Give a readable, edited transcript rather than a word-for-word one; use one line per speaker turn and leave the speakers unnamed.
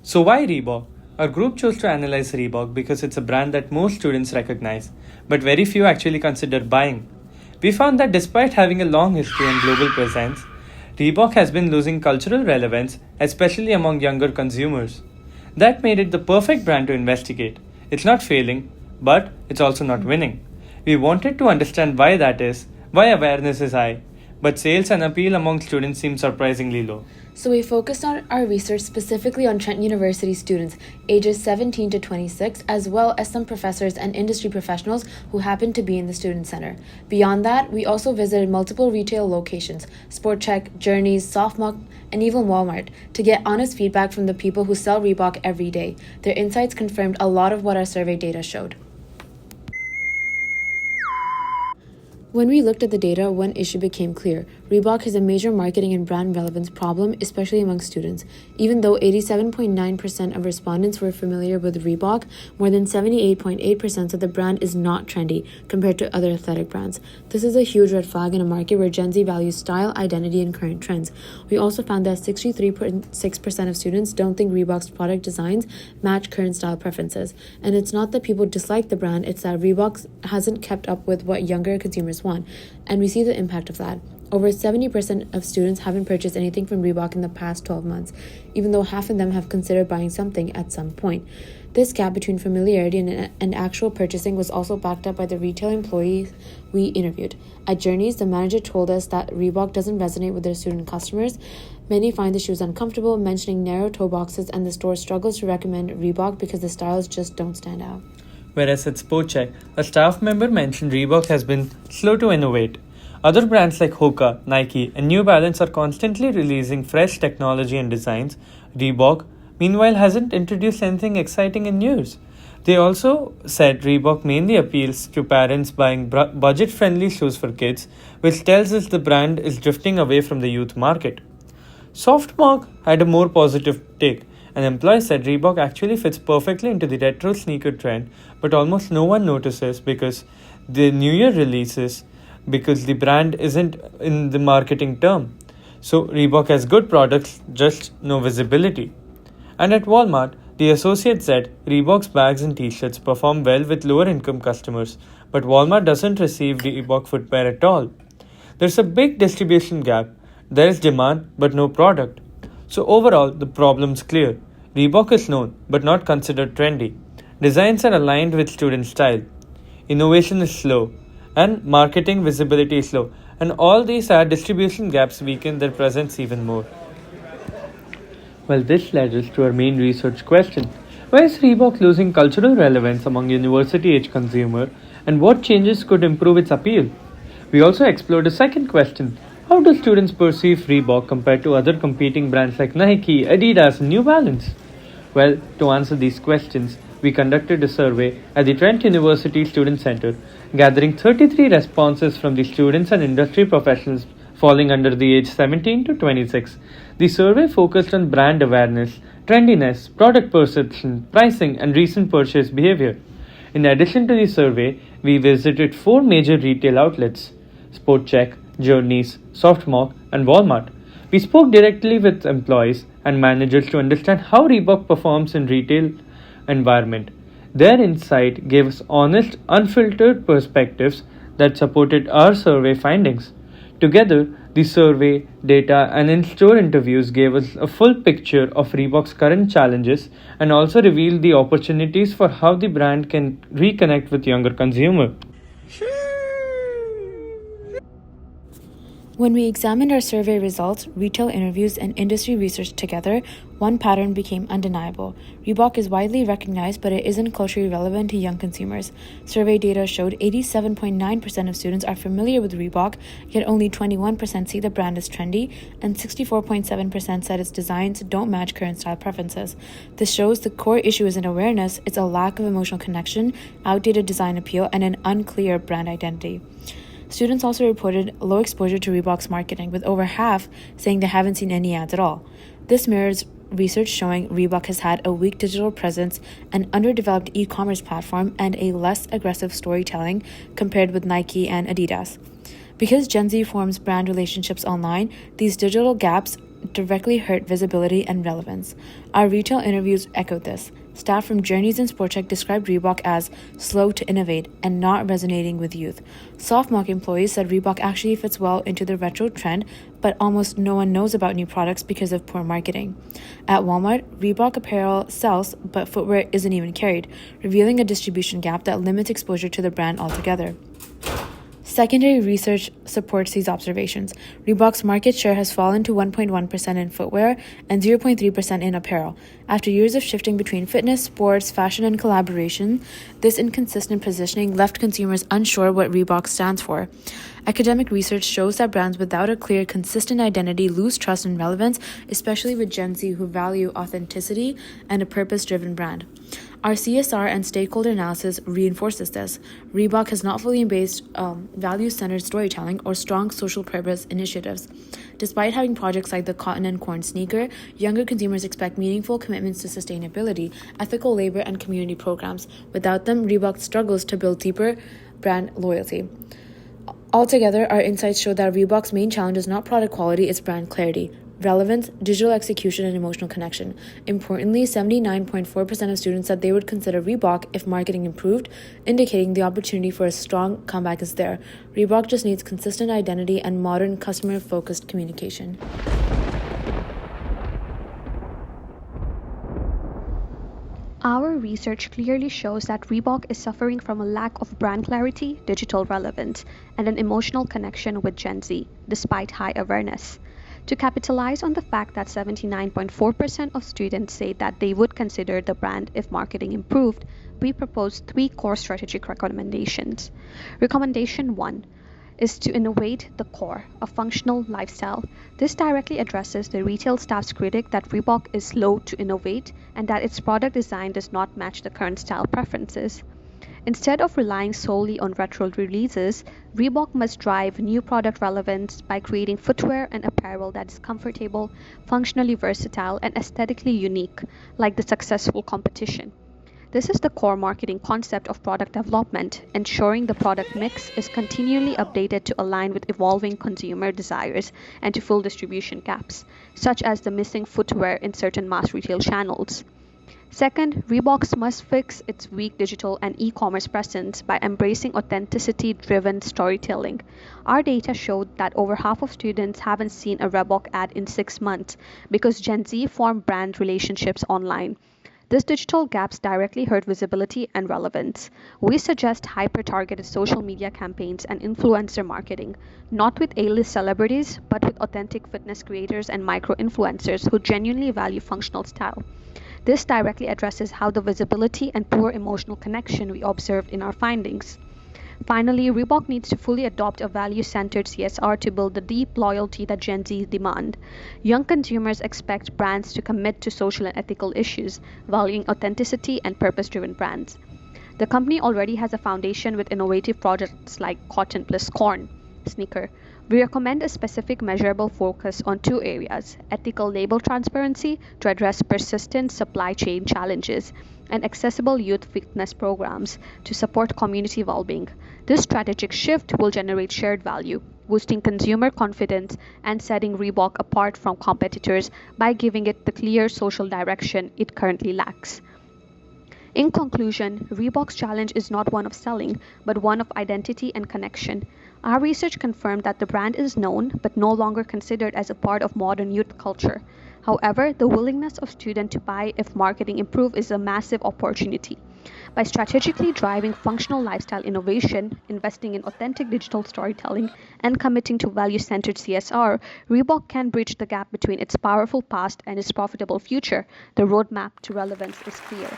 So, why Reebok? Our group chose to analyze Reebok because it's a brand that most students recognize, but very few actually consider buying. We found that despite having a long history and global presence, Reebok has been losing cultural relevance, especially among younger consumers. That made it the perfect brand to investigate. It's not failing, but it's also not winning. We wanted to understand why that is, why awareness is high, but sales and appeal among students seem surprisingly low.
So we focused on our research specifically on Trent University students ages 17 to 26, as well as some professors and industry professionals who happened to be in the student center. Beyond that, we also visited multiple retail locations, Sport Check, Journeys, Softmark, and even Walmart, to get honest feedback from the people who sell Reebok every day. Their insights confirmed a lot of what our survey data showed. When we looked at the data, one issue became clear. Reebok has a major marketing and brand relevance problem, especially among students. Even though 87.9% of respondents were familiar with Reebok, more than 78.8% said the brand is not trendy compared to other athletic brands. This is a huge red flag in a market where Gen Z values style, identity, and current trends. We also found that 63.6% of students don't think Reebok's product designs match current style preferences. And it's not that people dislike the brand, it's that Reebok hasn't kept up with what younger consumers want, and we see the impact of that. Over 70% of students haven't purchased anything from Reebok in the past 12 months, even though half of them have considered buying something at some point. This gap between familiarity and actual purchasing was also backed up by the retail employees we interviewed. At Journeys, the manager told us that Reebok doesn't resonate with their student customers. Many find the shoes uncomfortable, mentioning narrow toe boxes, and the store struggles to recommend Reebok because the styles just don't stand out.
Whereas at SportCheck, a staff member mentioned Reebok has been slow to innovate. Other brands like Hoka, Nike, and New Balance are constantly releasing fresh technology and designs. Reebok, meanwhile, hasn't introduced anything exciting in years. They also said Reebok mainly appeals to parents buying budget-friendly shoes for kids, which tells us the brand is drifting away from the youth market. Softmark had a more positive take. An employee said Reebok actually fits perfectly into the retro sneaker trend, but almost no one notices because the New Year releases because the brand isn't in the marketing term. So Reebok has good products, just no visibility. And at Walmart, the associate said Reebok's bags and t-shirts perform well with lower income customers, but Walmart doesn't receive Reebok footwear at all. There's a big distribution gap. There is demand but no product. So overall, the problem's clear. Reebok is known but not considered trendy. Designs are aligned with student style. Innovation is slow and marketing visibility is low. And all these add distribution gaps weaken their presence even more. Well, this led us to our main research question. Why is Reebok losing cultural relevance among university-age consumer, and what changes could improve its appeal? We also explored a second question. How do students perceive Reebok compared to other competing brands like Nike, Adidas, and New Balance? Well, to answer these questions, we conducted a survey at the Trent University Student Center, gathering 33 responses from the students and industry professionals falling under the age 17 to 26. The survey focused on brand awareness, trendiness, product perception, pricing, and recent purchase behavior. In addition to the survey, we visited 4 major retail outlets: SportCheck, Journeys, Softmark, and Walmart. We spoke directly with employees and managers to understand how Reebok performs in retail environment. Their insight gave us honest, unfiltered perspectives that supported our survey findings. Together, the survey, data, and in-store interviews gave us a full picture of Reebok's current challenges and also revealed the opportunities for how the brand can reconnect with younger consumers.
When we examined our survey results, retail interviews, and industry research together, one pattern became undeniable. Reebok is widely recognized, but it isn't culturally relevant to young consumers. Survey data showed 87.9% of students are familiar with Reebok, yet only 21% see the brand as trendy, and 64.7% said its designs don't match current style preferences. This shows the core issue isn't awareness, it's a lack of emotional connection, outdated design appeal, and an unclear brand identity. Students also reported low exposure to Reebok's marketing, with over half saying they haven't seen any ads at all. This mirrors research showing Reebok has had a weak digital presence, an underdeveloped e-commerce platform, and a less aggressive storytelling compared with Nike and Adidas. Because Gen Z forms brand relationships online, these digital gaps directly hurt visibility and relevance. Our retail interviews echoed this. Staff from Journeys and SportCheck described Reebok as slow to innovate and not resonating with youth. Softmark employees said Reebok actually fits well into the retro trend, but almost no one knows about new products because of poor marketing. At Walmart, Reebok apparel sells, but footwear isn't even carried, revealing a distribution gap that limits exposure to the brand altogether. Secondary research supports these observations. Reebok's market share has fallen to 1.1% in footwear and 0.3% in apparel. After years of shifting between fitness, sports, fashion, and collaboration, this inconsistent positioning left consumers unsure what Reebok stands for. Academic research shows that brands without a clear, consistent identity lose trust and relevance, especially with Gen Z who value authenticity and a purpose-driven brand. Our CSR and stakeholder analysis reinforces this. Reebok has not fully embraced value-centered storytelling or strong social purpose initiatives. Despite having projects like the Cotton and Corn sneaker, younger consumers expect meaningful commitments to sustainability, ethical labor, and community programs. Without them, Reebok struggles to build deeper brand loyalty. Altogether, our insights show that Reebok's main challenge is not product quality, it's brand clarity, relevance, digital execution, and emotional connection. Importantly, 79.4% of students said they would consider Reebok if marketing improved, indicating the opportunity for a strong comeback is there. Reebok just needs consistent identity and modern customer-focused communication.
Our research clearly shows that Reebok is suffering from a lack of brand clarity, digital relevance, and an emotional connection with Gen Z, despite high awareness. To capitalize on the fact that 79.4% of students say that they would consider the brand if marketing improved, we propose 3 core strategic recommendations. Recommendation 1 is to innovate the core, a functional lifestyle. This directly addresses the retail staff's critique that Reebok is slow to innovate and that its product design does not match the current style preferences. Instead of relying solely on retro releases, Reebok must drive new product relevance by creating footwear and apparel that is comfortable, functionally versatile, and aesthetically unique, like the successful competition. This is the core marketing concept of product development, ensuring the product mix is continually updated to align with evolving consumer desires and to fill distribution gaps, such as the missing footwear in certain mass retail channels. Second, Reebok must fix its weak digital and e-commerce presence by embracing authenticity-driven storytelling. Our data showed that over half of students haven't seen a Reebok ad in 6 months because Gen Z form brand relationships online. This digital gaps directly hurt visibility and relevance. We suggest hyper-targeted social media campaigns and influencer marketing, not with A-list celebrities, but with authentic fitness creators and micro-influencers who genuinely value functional style. This directly addresses how the visibility and poor emotional connection we observed in our findings. Finally, Reebok needs to fully adopt a value-centered CSR to build the deep loyalty that Gen Z demand. Young consumers expect brands to commit to social and ethical issues, valuing authenticity and purpose-driven brands. The company already has a foundation with innovative projects like Cotton plus Corn sneaker. We recommend a specific measurable focus on 2 areas: ethical label transparency to address persistent supply chain challenges, and accessible youth fitness programs to support community well-being. This strategic shift will generate shared value, boosting consumer confidence and setting Reebok apart from competitors by giving it the clear social direction it currently lacks. In conclusion, Reebok's challenge is not one of selling, but one of identity and connection. Our research confirmed that the brand is known, but no longer considered as a part of modern youth culture. However, the willingness of students to buy if marketing improves is a massive opportunity. By strategically driving functional lifestyle innovation, investing in authentic digital storytelling, and committing to value-centered CSR, Reebok can bridge the gap between its powerful past and its profitable future. The roadmap to relevance is clear.